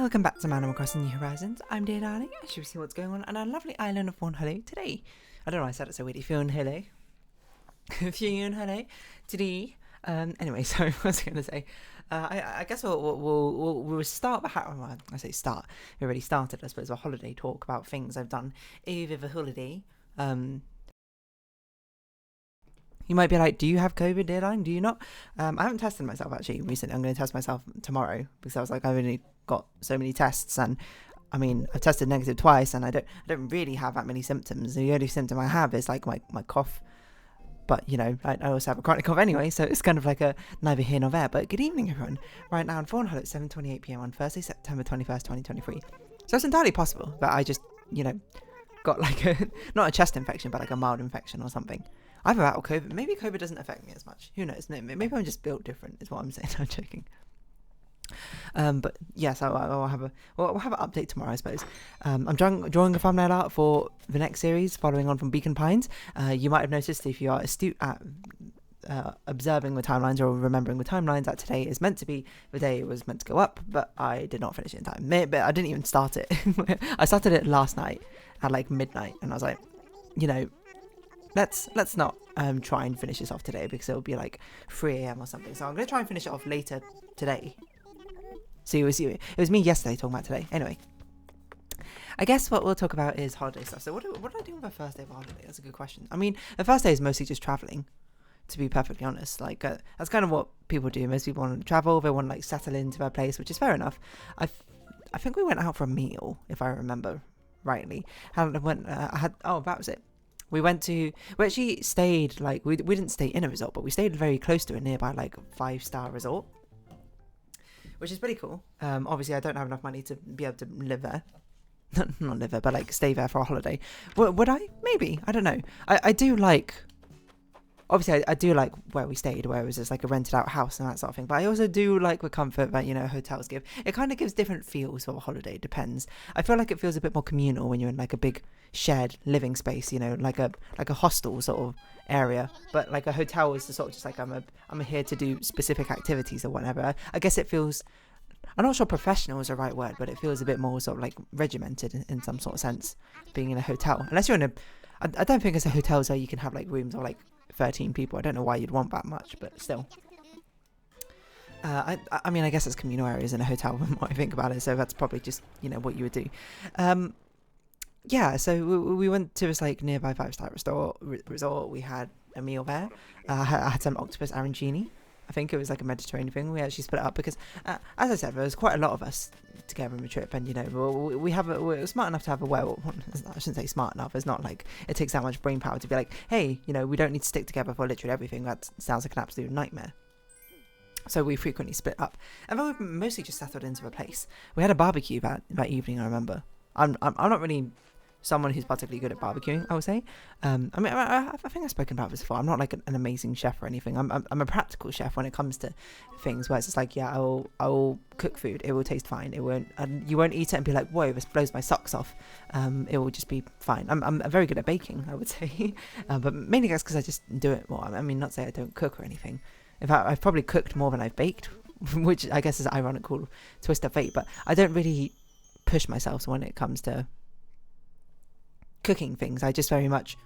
Welcome back to Animal Crossing New Horizons. I'm dear darling. I should see what's going on our lovely island of Fawnhallow today. I don't know why I said it so weird. Fawnhallow. Fawnhallow. Today. Anyway, so what was I going to say? I guess we'll start. Well, I say start. We already started, I suppose, a holiday talk about things I've done over the holiday. You might be like, do you have COVID, dearline? Do you not? I haven't tested myself actually recently. I'm going to test myself tomorrow because I was like, I've only got so many tests, and I mean, I've tested negative twice, and I don't really have that many symptoms. The only symptom I have is like my cough, but you know, I also have a chronic cough anyway, so it's kind of like a neither here nor there. But good evening, everyone. Right now in Fawnhollow at 7:28 p.m. on Thursday, September 21st, 2023. So it's entirely possible that I just, you know, got like not a chest infection, but like a mild infection or something. I've battled COVID. Maybe COVID doesn't affect me as much. Who knows? Maybe I'm just built different, is what I'm saying. I'm joking. But yes, we'll have an update tomorrow, I suppose. I'm drawing a thumbnail art for the next series, following on from Beacon Pines. You might have noticed, if you are astute at observing the timelines or remembering the timelines, that today is meant to be the day it was meant to go up, but I did not finish it in time. But I didn't even start it. I started it last night at like midnight, and I was like, you know, let's not try and finish this off today, because it'll be like 3 a.m. or something. So I'm going to try and finish it off later today. So it was me yesterday talking about today. Anyway, I guess what we'll talk about is holiday stuff. So what did I do on the first day of a holiday? That's a good question. I mean, the first day is mostly just traveling, to be perfectly honest. Like that's kind of what people do. Most people want to travel. They want to like settle into their place, which is fair enough. I think we went out for a meal, if I remember rightly. That was it. We actually stayed, like, we didn't stay in a resort, but we stayed very close to a nearby, like, 5-star resort, which is pretty cool. Obviously, I don't have enough money to be able to live there. Not live there, but, like, stay there for a holiday. Would I? Maybe. I don't know. I do like... Obviously, I do like where we stayed, where it was just like a rented out house and that sort of thing. But I also do like the comfort that, you know, hotels give. It kind of gives different feels for a holiday. It depends. I feel like it feels a bit more communal when you're in like a big shared living space, you know, like a hostel sort of area. But like a hotel is the sort of just like I'm here to do specific activities or whatever. I guess it feels... I'm not sure professional is the right word, but it feels a bit more sort of like regimented in some sort of sense, being in a hotel. Unless you're in a... I don't think it's a hotel so you can have like rooms or like 13 people. I don't know why you'd want that much, but still. I mean, I guess it's communal areas in a hotel when I think about it, so that's probably just, you know, what you would do. Yeah, so we went to this like nearby 5-star resort. We had a meal there. I had some octopus arancini. I think it was like a Mediterranean thing. We actually split it up because, as I said, there was quite a lot of us together on the trip, and you know, we're smart enough to have I shouldn't say smart enough. It's not like it takes that much brain power to be like, hey, you know, we don't need to stick together for literally everything. That sounds like an absolute nightmare. So we frequently split up, and then we mostly just settled into a place. We had a barbecue that evening. I remember. I'm not really someone who's particularly good at barbecuing, I would say. I mean, I think I've spoken about this before. I'm not like an amazing chef or anything. I'm a practical chef when it comes to things where it's just like, yeah, I will cook food. It will taste fine. It won't, and you won't eat it and be like, whoa, this blows my socks off. It will just be fine. I'm very good at baking, I would say, but mainly that's because I just do it more. I mean, not say I don't cook or anything. In fact, I've probably cooked more than I've baked, which I guess is an ironical twist of fate. But I don't really push myself when it comes to cooking things. I just very much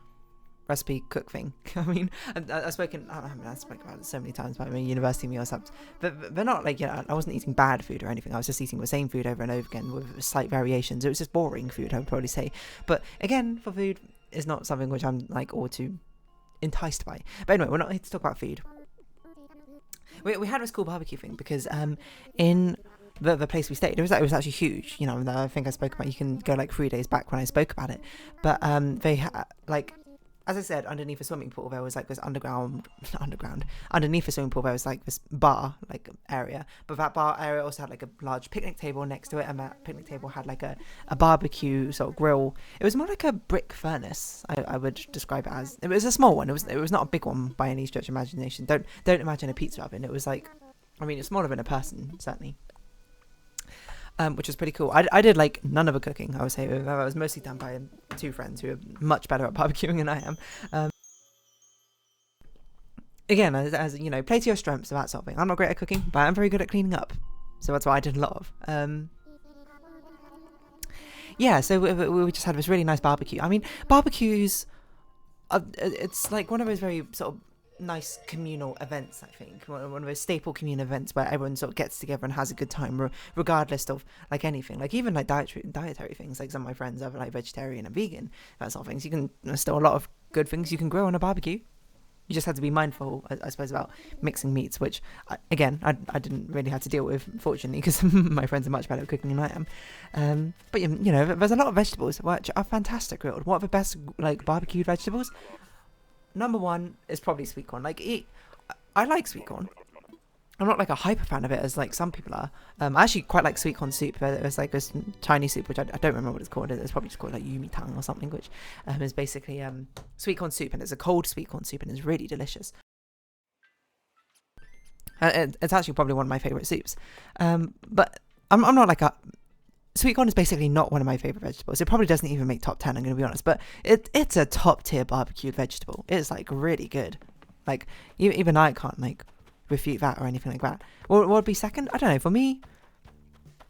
recipe cook thing. I mean, I've spoken about it so many times about my university meals, but they're not like, you know, I wasn't eating bad food or anything. I was just eating the same food over and over again with slight variations. It was just boring food, I would probably say. But again, for food is not something which I'm like all too enticed by. But anyway, we're not here to talk about food. We had this cool barbecue thing because in the place we stayed, it was actually huge. You know, I think I spoke about, you can go like 3 days back when I spoke about it, but they had, like, as I said, underneath a swimming pool there was like this underneath the swimming pool there was like this bar like area, but that bar area also had like a large picnic table next to it, and that picnic table had like a barbecue sort of grill. It was more like a brick furnace, I would describe it as. It was a small one. It was not a big one by any stretch of imagination. Don't imagine a pizza oven. It was like, I mean, it's smaller than a person, certainly. Which was pretty cool. I did like none of the cooking, I would say. That was mostly done by 2 friends who are much better at barbecuing than I am. Again, as you know, play to your strengths and that sort of thing. I'm not great at cooking, but I'm very good at cleaning up. So that's what I did a lot of. yeah, so we just had this really nice barbecue. I mean, barbecues, it's like one of those very sort of nice communal events, I think. One of those staple communal events where everyone sort of gets together and has a good time, regardless of like anything. Like even like dietary things. Like some of my friends are like vegetarian and vegan, that sort of things. You can, there's still a lot of good things you can grow on a barbecue. You just have to be mindful, I suppose, about mixing meats, which, again, I didn't really have to deal with, fortunately, because my friends are much better at cooking than I am. But, you know, there's a lot of vegetables which are fantastic grilled. What are the best, like, barbecued vegetables? Number one is probably sweet corn. Like, I like sweet corn. I'm not, like, a hyper fan of it, as, like, some people are. I actually quite like sweet corn soup. There's, like, this Chinese soup, which I don't remember what it's called. It's probably just called, like, yumi tang or something, which is basically sweet corn soup, and it's a cold sweet corn soup, and it's really delicious. It's actually probably one of my favourite soups. But I'm not, like, a... Sweet corn is basically not one of my favourite vegetables. It probably doesn't even make top 10, I'm going to be honest. But it's a top-tier barbecued vegetable. It's, like, really good. Like, even I can't, like... refute that or anything like that. What would be second? I don't know. For me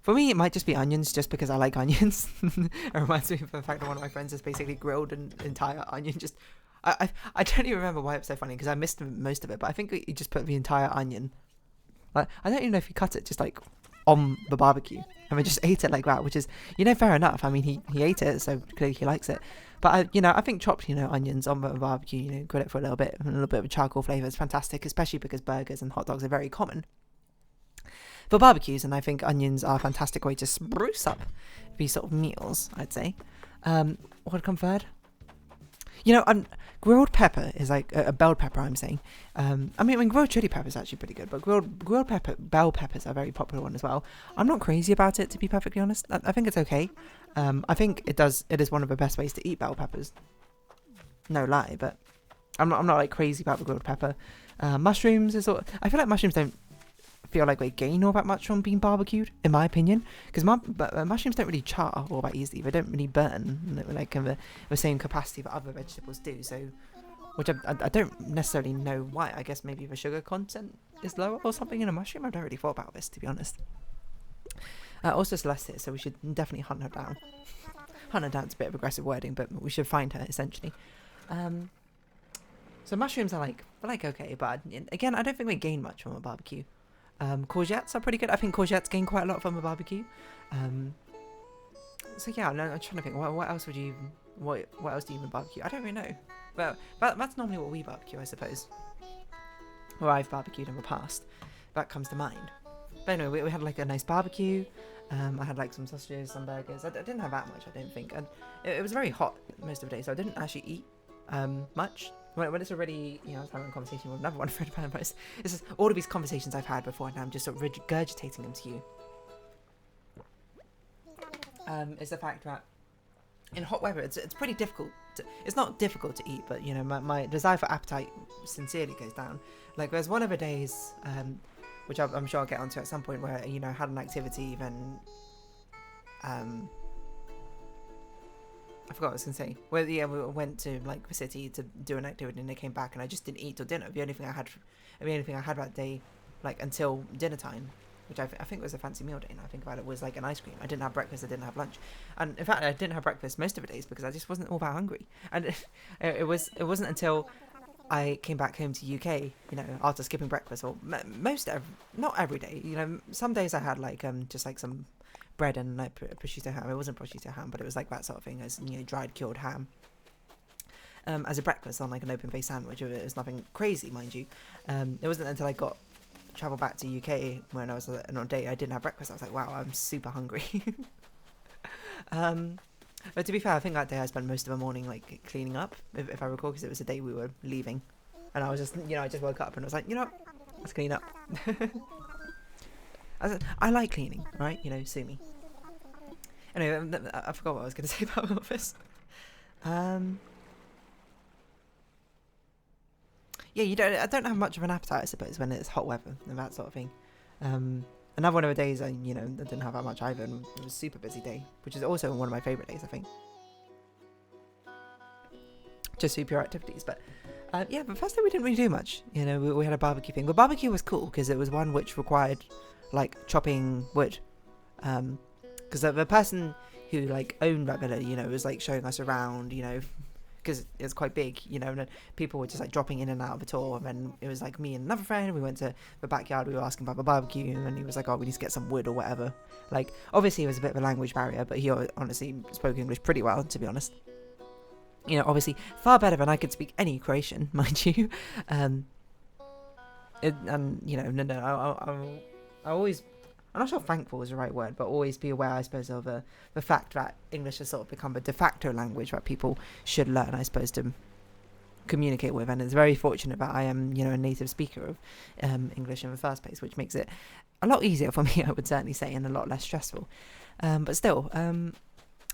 it might just be onions, just because I like onions. It reminds me of the fact that one of my friends has basically grilled an entire onion. Just I don't even remember why it's so funny, because I missed most of it, but I think he just put the entire onion, like, I don't even know if he cut it just like on the barbecue and we just ate it like that, which is, you know, fair enough. I mean, he ate it, so clearly he likes it. But I think chopped, you know, onions on the barbecue, you know, grill it for a little bit, and a little bit of a charcoal flavour is fantastic, especially because burgers and hot dogs are very common for barbecues, and I think onions are a fantastic way to spruce up these sort of meals, I'd say. What would come third? You know, grilled pepper is like a bell pepper, I'm saying. I mean, grilled chili pepper is actually pretty good, but grilled bell peppers are a very popular one as well. I'm not crazy about it, to be perfectly honest. I think it's okay. I think it is one of the best ways to eat bell peppers. No lie, but I'm not like crazy about the grilled pepper. Mushrooms is I feel like mushrooms don't feel like they gain all that much from being barbecued, in my opinion, because mushrooms don't really char all that easily. They don't really burn like in the same capacity that other vegetables do. So, which I don't necessarily know why. I guess maybe the sugar content is lower or something in a mushroom. I don't really thought about this, to be honest. Also Celeste here, so we should definitely hunt her down. Hunt her down's a bit of aggressive wording, but we should find her essentially. So mushrooms are like okay, but again, I don't think they gain much from a barbecue. Courgettes are pretty good. I think courgettes gain quite a lot from a barbecue. So yeah, I'm trying to think. What else would you? What else do you even barbecue? I don't really know. Well, that's normally what we barbecue, I suppose. Or I've barbecued in the past. That comes to mind. But anyway, we had like a nice barbecue. I had like some sausages, some burgers. I didn't have that much, I don't think. And it was very hot most of the day, so I didn't actually eat much. When it's already, you know, I was having a conversation with another one friend of mine, but it's just all of these conversations I've had before, and I'm just sort of regurgitating them to you. Is the fact that in hot weather, it's pretty difficult. It's not difficult to eat, but you know, my desire for appetite sincerely goes down. Like there's one of the days, which I'm sure I'll get onto at some point, where you know, I had an activity, then I forgot what I was gonna say. Well, yeah, we went to like the city to do an activity, and I came back, and I just didn't eat till dinner. The only thing I had that day, like until dinner time, which I think was a fancy meal day. And I think about it, was like an ice cream. I didn't have breakfast. I didn't have lunch, and in fact, I didn't have breakfast most of the days because I just wasn't all that hungry. And it wasn't until I came back home to UK, you know, after skipping breakfast, or not every day. You know, some days I had like just like some bread and like prosciutto ham. It wasn't prosciutto ham, but it was like that sort of thing, as you know, dried cured ham, as a breakfast on like an open face sandwich. It was nothing crazy, mind you. It wasn't until I travelled back to UK when I was on a day I didn't have breakfast. I was like, wow, I'm super hungry. But to be fair, I think that day I spent most of the morning like cleaning up, if I recall, because it was the day we were leaving, and I was just, you know, I just woke up and I was like, you know, let's clean up. I like cleaning, right? You know, sue me. Anyway, I forgot what I was going to say about all this. Yeah, I don't have much of an appetite, I suppose, when it's hot weather and that sort of thing. Another one of the days I didn't have that much either, and it was a super busy day, which is also one of my favourite days, I think. Just super activities, but yeah, the first day we didn't really do much. You know, we had a barbecue thing. The barbecue was cool because it was one which required like chopping wood, because the person who like owned that villa, you know, was like showing us around, you know, because it's quite big, you know, and then people were just like dropping in and out of the tour. And then it was like me and another friend, we went to the backyard, we were asking about the barbecue, and he was like, oh, we need to get some wood or whatever. Like, obviously it was a bit of a language barrier, but he honestly spoke English pretty well, to be honest. You know, obviously far better than I could speak any Croatian, mind you. And you know, I always, I'm not sure thankful is the right word, but always be aware, I suppose, of the fact that English has sort of become a de facto language that people should learn, I suppose, to communicate with. And it's very fortunate that I am, you know, a native speaker of English in the first place, which makes it a lot easier for me, I would certainly say, and a lot less stressful. But still,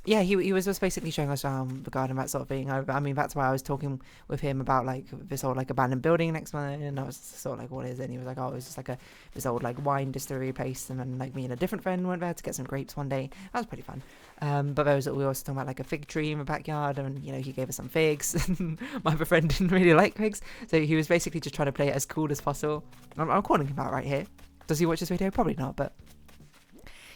yeah, he was just basically showing us around the garden, that sort of thing. I mean, that's why I was talking with him about like this old like abandoned building next month, and I was sort of like, what is it? And he was like, oh, it's just like this old like wine distillery place. And then like me and a different friend went there to get some grapes one day. That was pretty fun. But we were also talking about like a fig tree in the backyard, and you know, he gave us some figs. My other friend didn't really like figs, so he was basically just trying to play it as cool as possible. I'm calling him out right here. Does he watch this video? Probably not, but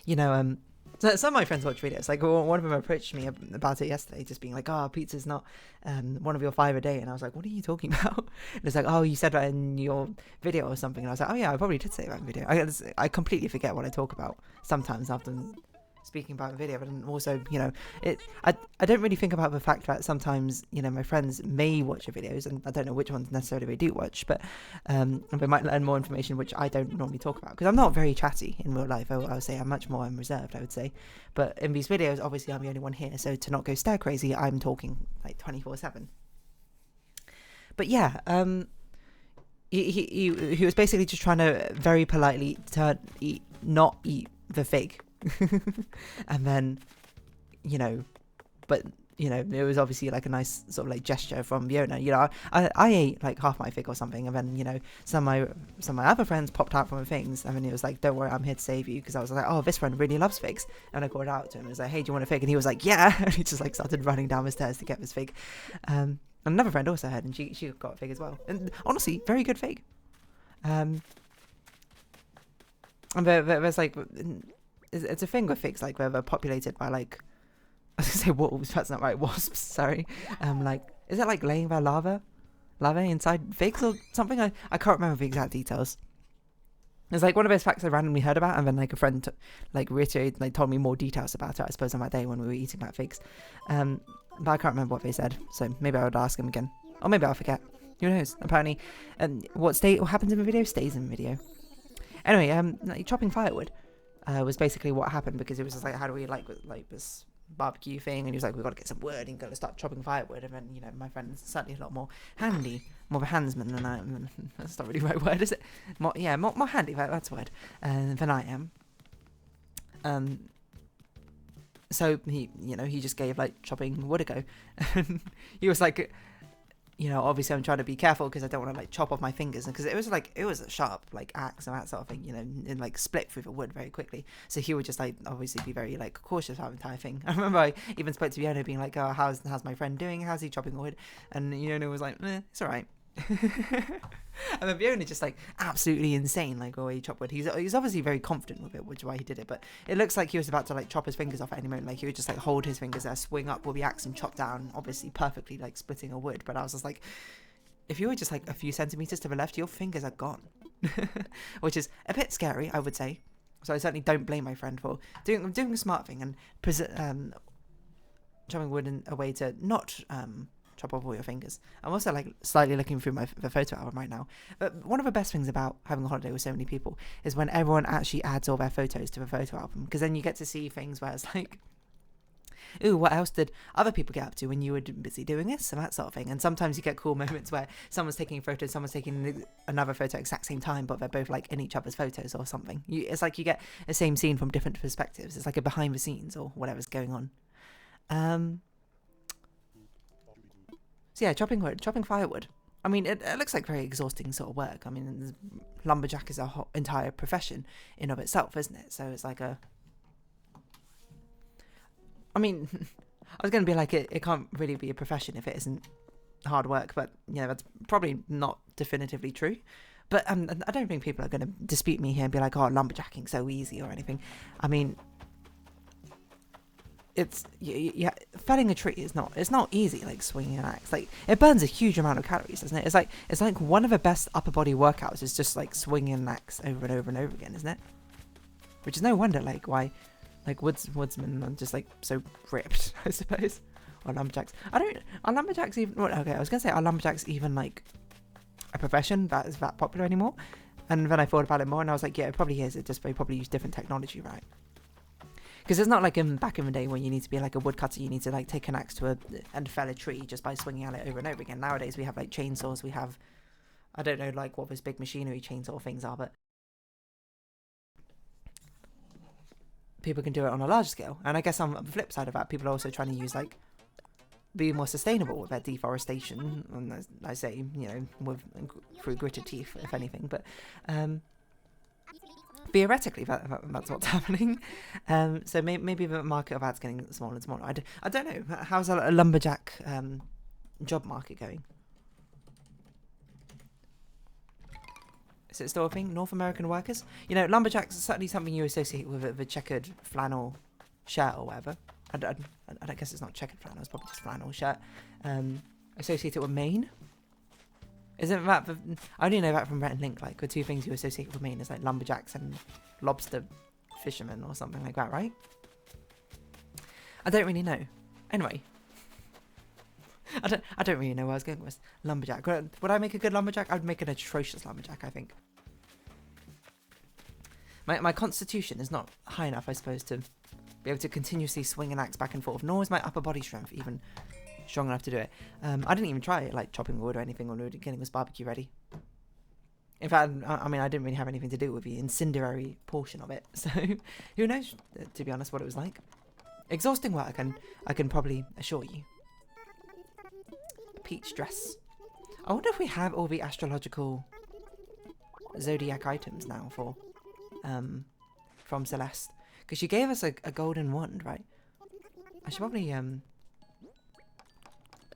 you know, so some of my friends watch videos. Like one of them approached me about it yesterday, just being like, "Oh, pizza's not one of your 5 a day," and I was like, "What are you talking about?" And it's like, "Oh, you said that in your video or something," and I was like, "Oh yeah, I probably did say that in video." I completely forget what I talk about sometimes after speaking about the video, but also, you know, I don't really think about the fact that sometimes, you know, my friends may watch your videos, and I don't know which ones necessarily they do watch, but they might learn more information which I don't normally talk about, because I'm not very chatty in real life. I would say I'm much more reserved, I would say, but in these videos, obviously I'm the only one here, so to not go stir crazy, I'm talking like 24/7. But yeah, he was basically just trying to very politely not eat the fig. And then, you know, but you know, it was obviously like a nice sort of like gesture from Fiona. You know, I ate like half my fig or something, and then, you know, some of my other friends popped out from the things, and then he was like, "Don't worry, I'm here to save you," because I was like, "Oh, this friend really loves figs," and I called out to him and was like, "Hey, do you want a fig?" And he was like, "Yeah," and he just like started running down the stairs to get this fig. And another friend also had, and she got a fig as well, and honestly, very good fig. And there's like, it's a thing with figs, like where they're populated by like, I was gonna say wolves, that's not right, wasps, sorry. Like, is it like laying their larvae inside figs or something? I can't remember the exact details. It's like one of those facts I randomly heard about, and then like a friend like reiterated, like told me more details about it, I suppose, on that day when we were eating that figs. But I can't remember what they said, so maybe I would ask him again, or maybe I'll forget. Who knows? Apparently, what happens in the video stays in the video. Anyway, like, chopping firewood was basically what happened, because it was just like, how do we like this barbecue thing, and he was like, we've got to get some wood and got to start chopping firewood. And then, you know, my friend's certainly a lot more handy, more of a handsman than I am. That's not really the right word, is it? More handy, that's the word, than I am. So he, you know, he just gave like chopping wood a go. He was like, you know, obviously I'm trying to be careful because I don't want to like chop off my fingers, because it was a sharp like axe and that sort of thing, you know, and like split through the wood very quickly. So he would just like obviously be very like cautious about the entire thing. I remember I even spoke to Fiona being like, "Oh, how's my friend doing? How's he chopping wood?" And Fiona was like, "It's all right." And then Fiona just like absolutely insane, like, oh, he chopped wood. He's obviously very confident with it, which is why he did it. But it looks like he was about to like chop his fingers off at any moment. Like he would just like hold his fingers there, swing up with the axe and chop down, obviously perfectly like splitting a wood. But I was just like, if you were just like a few centimeters to the left, your fingers are gone, which is a bit scary, I would say. So I certainly don't blame my friend for doing a smart thing and chopping wood in a way to not chop off all your fingers. I'm also like slightly looking through the photo album right now. But one of the best things about having a holiday with so many people is when everyone actually adds all their photos to the photo album, because then you get to see things where it's like, ooh, what else did other people get up to when you were busy doing this and that sort of thing. And sometimes you get cool moments where someone's taking a photo, someone's taking another photo at the exact same time, but they're both like in each other's photos or something. It's like you get the same scene from different perspectives. It's like a behind the scenes or whatever's going on. So yeah, chopping firewood. I mean, it looks like very exhausting sort of work. I mean, lumberjack is a whole entire profession in of itself, isn't it? So it's like I mean, I was going to be like, it can't really be a profession if it isn't hard work, but yeah, that's probably not definitively true. But I don't think people are going to dispute me here and be like, oh, lumberjacking's so easy or anything. I mean, yeah, felling a tree is not, it's not easy, like swinging an axe. Like, it burns a huge amount of calories, doesn't it? It's like one of the best upper body workouts is just like swinging an axe over and over and over again, isn't it? Which is no wonder, like, why, like, woodsmen are just like so ripped, I suppose. Or lumberjacks. Are lumberjacks even, well, okay, I was gonna say, are lumberjacks even like a profession that is that popular anymore? And then I thought about it more and I was like, yeah, it probably is. It just, they probably use different technology, right? Because it's not like back in the day when you need to be like a woodcutter, you need to like take an axe to and fell a tree just by swinging at it over and over again. Nowadays we have like chainsaws, we have, I don't know like what those big machinery chainsaw things are, but people can do it on a large scale. And I guess on the flip side of that, people are also trying to use like, be more sustainable with their deforestation, and as I say, you know, through gritted teeth, if anything, but theoretically, that's what's happening. So maybe the market of ads getting smaller and smaller. I don't know. How's a lumberjack job market going? Is it still a thing? North American workers? You know, lumberjacks is certainly something you associate with the checkered flannel shirt or whatever. I guess it's not checkered flannel, it's probably just flannel shirt. Associated with Maine? Isn't that I only know that from Rhett and Link, like the two things you associate with Maine is like lumberjacks and lobster fishermen or something like that, right? I don't really know. Anyway. I don't really know where I was going with lumberjack. Would I make a good lumberjack? I would make an atrocious lumberjack, I think. My constitution is not high enough, I suppose, to be able to continuously swing an axe back and forth, nor is my upper body strength even strong enough to do it. I didn't even try it, like chopping wood or anything when we were getting this barbecue ready. In fact, I mean, I didn't really have anything to do with the incendiary portion of it, so who knows, to be honest, what it was like. Exhausting work, and I can probably assure you. Peach dress. I wonder if we have all the astrological zodiac items now for from Celeste, because she gave us a golden wand, right? I should probably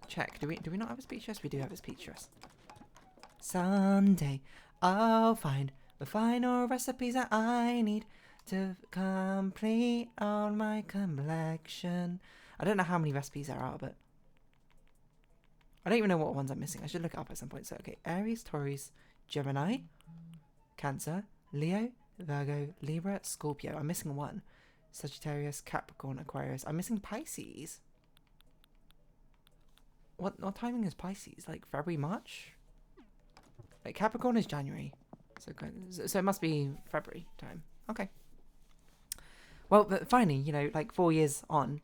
check. Do we not have a speech dress? We do have a speech dress. Someday I'll find the final recipes that I need to complete on my collection. I don't know how many recipes there are, but I don't even know what ones I'm missing. I should look it up at some point. So, okay, Aries, Taurus, Gemini, Cancer, Leo, Virgo, Libra, Scorpio. I'm missing one. Sagittarius, Capricorn, Aquarius. I'm missing Pisces. What timing is Pisces? Like February, March? Like Capricorn is January. So it must be February time. Okay. Well, but finally, you know, like 4 years on,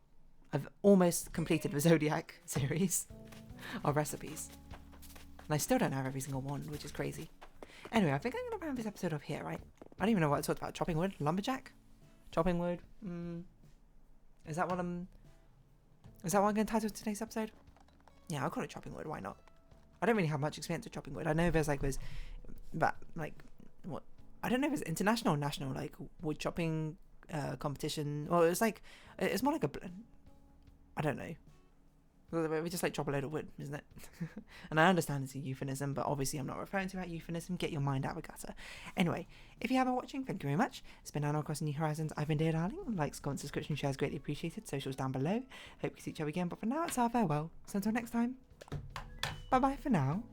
I've almost completed the Zodiac series of recipes. And I still don't have every single one, which is crazy. Anyway, I think I'm going to round this episode off here, right? I don't even know what I talked about. Chopping wood? Lumberjack? Chopping wood? Is that what I'm going to title today's episode? Yeah, I'll call it chopping wood. Why not? I don't really have much experience with chopping wood. I know there's that, like, what? I don't know if it's international or national, like, wood chopping competition. Well, it's like, it's more like I don't know. We just like chop a load of wood, isn't it? And I understand it's a euphemism, but obviously I'm not referring to that euphemism. Get your mind out of the gutter. Anyway, if you have been watching, thank you very much. It's been Anna Across New Horizons. I've been Dear Darling. Likes, comments, subscription, shares greatly appreciated. Socials down below. Hope we see each other again. But for now, it's our farewell. So until next time, bye bye for now.